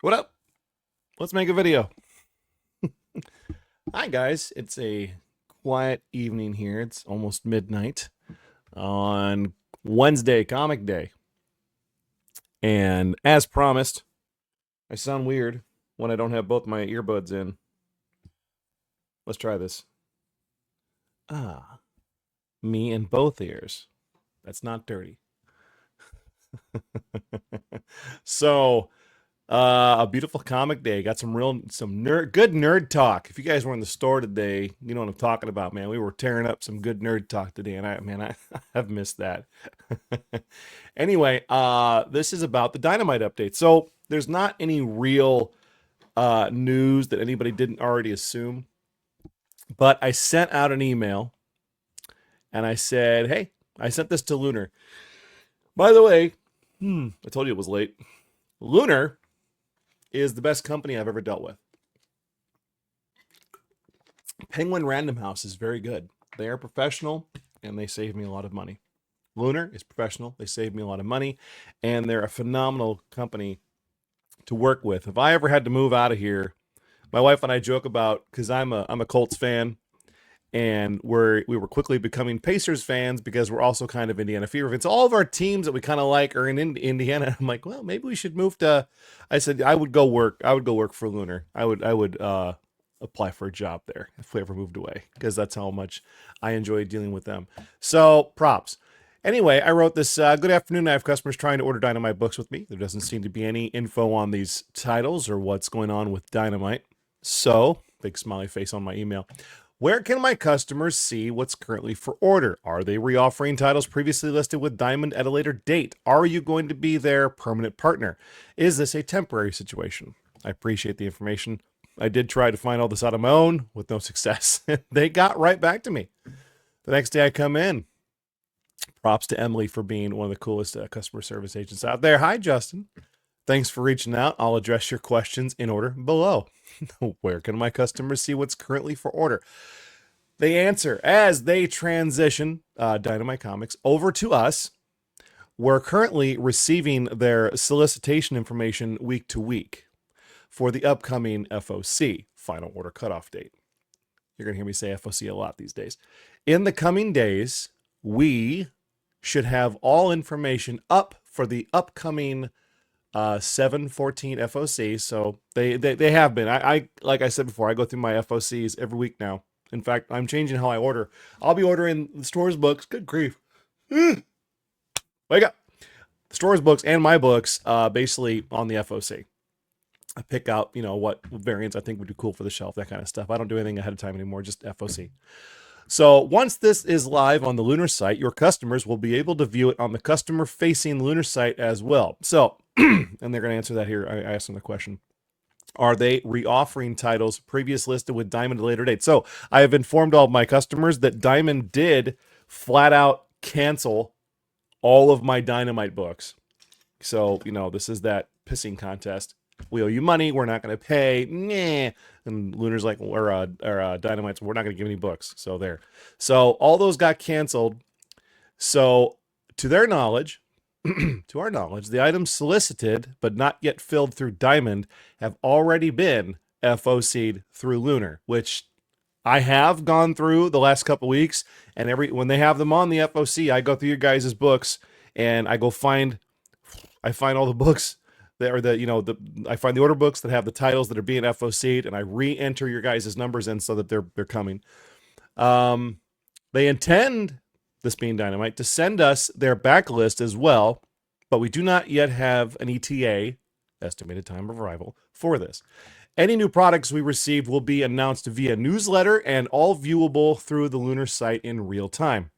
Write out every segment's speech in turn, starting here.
What up? Let's make a video. Hi, guys. It's a quiet evening here. It's almost midnight on Wednesday, Comic Day. And as promised, I sound weird when I don't have both my earbuds in. Let's try this. Ah, me in both ears. That's not dirty. So, a beautiful comic day. Got some good nerd talk. If you guys were in the store today, you know what I'm talking about, man. We were tearing up some good nerd talk today, and I have missed that. Anyway, this is about the Dynamite update. So there's not any real news that anybody didn't already assume, but I sent out an email and I said, "Hey, I sent this to Lunar. By the way, I told you it was late. Lunar is the best company I've ever dealt with. Penguin Random House is very good. They are professional and they save me a lot of money. Lunar is professional. They save me a lot of money and they're a phenomenal company to work with. If I ever had to move out of here, my wife and I joke about because I'm a Colts fan and we were quickly becoming Pacers fans because we're also kind of Indiana Fever fans. All of our teams that we kind of like are in Indiana. I'm like, well, maybe we should move to. I said I would go work. I would go work for Lunar. I would apply for a job there if we ever moved away because that's how much I enjoy dealing with them. So props. Anyway, I wrote this. Good afternoon. I have customers trying to order Dynamite books with me. There doesn't seem to be any info on these titles or what's going on with Dynamite. So, big smiley face on my email. Where can my customers see what's currently for order? Are they reoffering titles previously listed with Diamond at a later date? Are you going to be their permanent partner? Is this a temporary situation? I appreciate the information. I did try to find all this out on my own with no success. They got right back to me. The next day I come in. Props to Emily for being one of the coolest customer service agents out there. Hi, Justin. Thanks for reaching out. I'll address your questions in order below. Where can my customers see what's currently for order? They answer as they transition Dynamite Comics over to us. We're currently receiving their solicitation information week to week for the upcoming FOC, final order cutoff date. You're going to hear me say FOC a lot these days. In the coming days, we should have all information up for the upcoming 7/14 FOC. So they have been. I like I said before, I go through my FOCs every week now. In fact, I'm changing how I order. I'll be ordering the store's books. Good grief. Wake up. The store's books and my books basically on the FOC. I pick out, what variants I think would be cool for the shelf, that kind of stuff. I don't do anything ahead of time anymore, just FOC. So once this is live on the Lunar site, your customers will be able to view it on the customer-facing Lunar site as well. So, and they're going to answer that here. I asked them the question. Are they reoffering titles previous listed with Diamond at a later date? So I have informed all of my customers that Diamond did flat out cancel all of my Dynamite books. So, this is that pissing contest. We owe you money. We're not going to pay. Nah. And Lunar's like, or Dynamite's, we're not going to give any books. So there. So all those got canceled. So to their knowledge, to our knowledge, the items solicited but not yet filled through Diamond have already been FOC'd through Lunar, which I have gone through the last couple weeks. And when they have them on the FOC, I go through your guys' books and I find all the books that are I find the order books that have the titles that are being FOC'd, and I re-enter your guys' numbers in so that they're coming. They intend, this being Dynamite, to send us their backlist as well, but we do not yet have an ETA, estimated time of arrival, for this. Any new products we receive will be announced via newsletter and all viewable through the Lunar site in real time.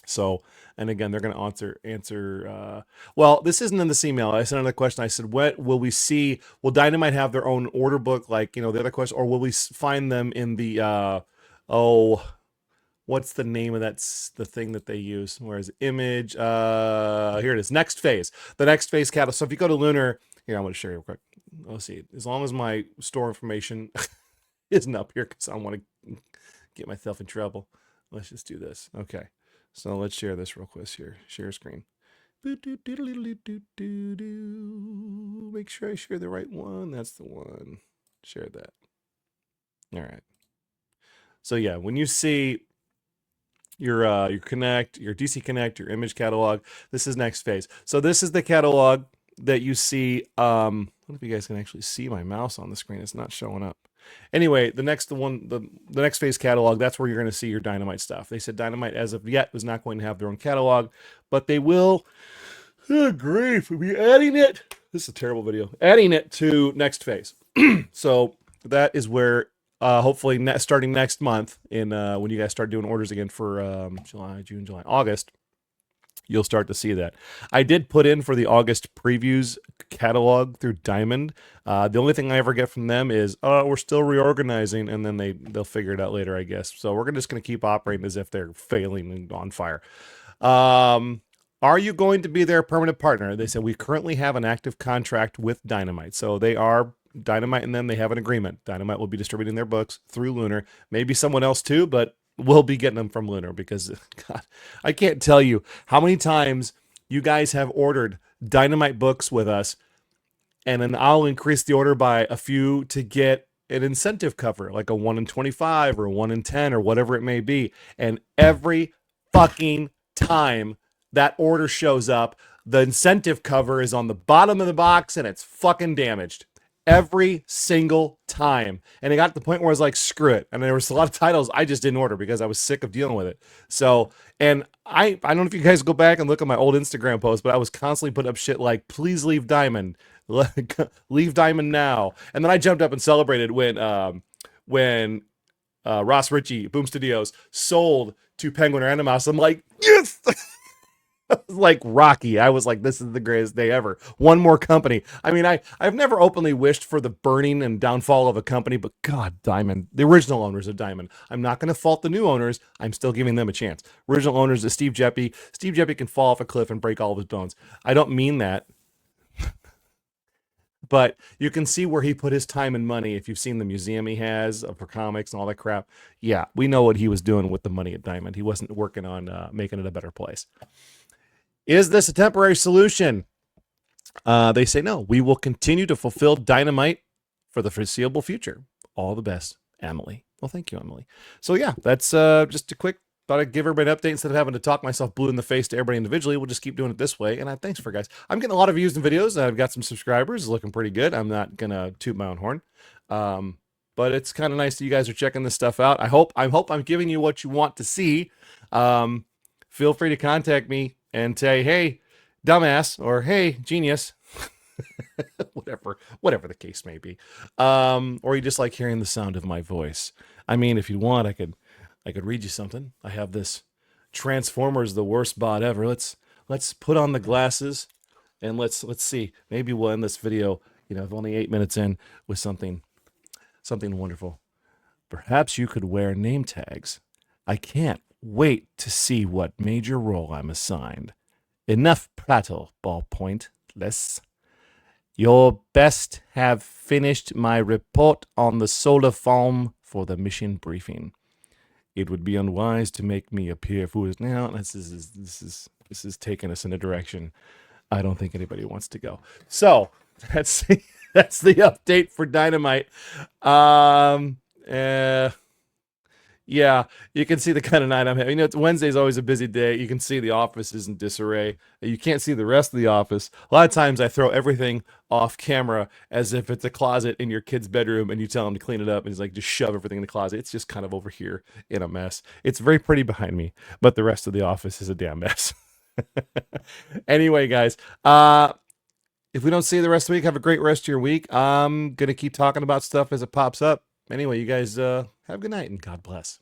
So, and again, they're going to answer. Well, this isn't in this email. I sent another question. I said, "What will we see? Will Dynamite have their own order book, like the other question, or will we find them in the what's the name of the thing that they use? Where is it? Image? Here it is. Next phase. The next phase catalog. So if you go to Lunar, here I'm going to show you real quick. Let's see. As long as my store information isn't up here, because I don't want to get myself in trouble. Let's just do this. Okay. So let's share this real quick here. Share screen. Make sure I share the right one. That's the one. Share that. All right. So yeah, when you see your Connect, your DC Connect, your image catalog, this is next phase. So this is the catalog that you see. I don't know if you guys can actually see my mouse on the screen. It's not showing up. Anyway, the next phase catalog, that's where you're going to see your Dynamite stuff. They said Dynamite as of yet is not going to have their own catalog, but they will. Oh, grief, we'll be adding it. This is a terrible video. Adding it to next phase. So that is where hopefully starting next month in when you guys start doing orders again for July, June, July, August, you'll start to see that. I did put in for the August previews catalog through Diamond. The only thing I ever get from them is, we're still reorganizing, and then they'll figure it out later, I guess. So we're just going to keep operating as if they're failing and on fire. Are you going to be their permanent partner? They said, we currently have an active contract with Dynamite. So they are, Dynamite and them, they have an agreement. Dynamite will be distributing their books through Lunar. Maybe someone else too, but we'll be getting them from Lunar because, God, I can't tell you how many times you guys have ordered Dynamite books with us, and then I'll increase the order by a few to get an incentive cover, like a 1 in 25 or a 1 in 10 or whatever it may be. And every fucking time that order shows up, the incentive cover is on the bottom of the box and it's fucking damaged. Every single time. And it got to the point where I was like, screw it. And there was a lot of titles I just didn't order because I was sick of dealing with it. So, and I don't know if you guys go back and look at my old Instagram posts, but I was constantly putting up shit like, please leave Diamond. Leave Diamond now. And then I jumped up and celebrated when Ross Ritchie, Boom Studios, sold to Penguin Random House. I'm like, yes! Like Rocky. I was like, this is the greatest day ever. One more company. I mean, I've never openly wished for the burning and downfall of a company, but God, Diamond, the original owners of Diamond. I'm not going to fault the new owners. I'm still giving them a chance. Original owners is Steve Geppi. Steve Geppi can fall off a cliff and break all of his bones. I don't mean that. But you can see where he put his time and money. If you've seen the museum he has for comics and all that crap. Yeah, we know what he was doing with the money at Diamond. He wasn't working on making it a better place. Is this a temporary solution? They say no. We will continue to fulfill Dynamite for the foreseeable future. All the best, Emily. Well, thank you, Emily. So yeah, that's just a quick. Thought I'd give everybody an update instead of having to talk myself blue in the face to everybody individually. We'll just keep doing it this way. And thanks for guys. I'm getting a lot of views and videos. I've got some subscribers. It's looking pretty good. I'm not gonna toot my own horn. But it's kind of nice that you guys are checking this stuff out. I hope I'm giving you what you want to see. Feel free to contact me and say, hey, dumbass, or hey, genius, whatever the case may be. Or you just like hearing the sound of my voice. I mean, if you want, I could read you something. I have this Transformers, the worst bot ever. Let's put on the glasses and let's see. Maybe we'll end this video, only 8 minutes in, with something wonderful. Perhaps you could wear name tags. I can't wait to see what major role I'm assigned. Enough prattle, ballpoint. Less. Your best have finished my report on the solar farm for the mission briefing. It would be unwise to make me appear foolish now. This is taking us in a direction I don't think anybody wants to go. So that's the update for Dynamite. Yeah, you can see the kind of night I'm having. Wednesday's always a busy day. You can see the office is in disarray. You can't see the rest of the office. A lot of times I throw everything off camera as if it's a closet in your kid's bedroom and you tell him to clean it up and he's like, just shove everything in the closet. It's just kind of over here in a mess. It's very pretty behind me, but the rest of the office is a damn mess. Anyway, guys, if we don't see you the rest of the week, have a great rest of your week. I'm going to keep talking about stuff as it pops up. Anyway, you guys have a good night and God bless.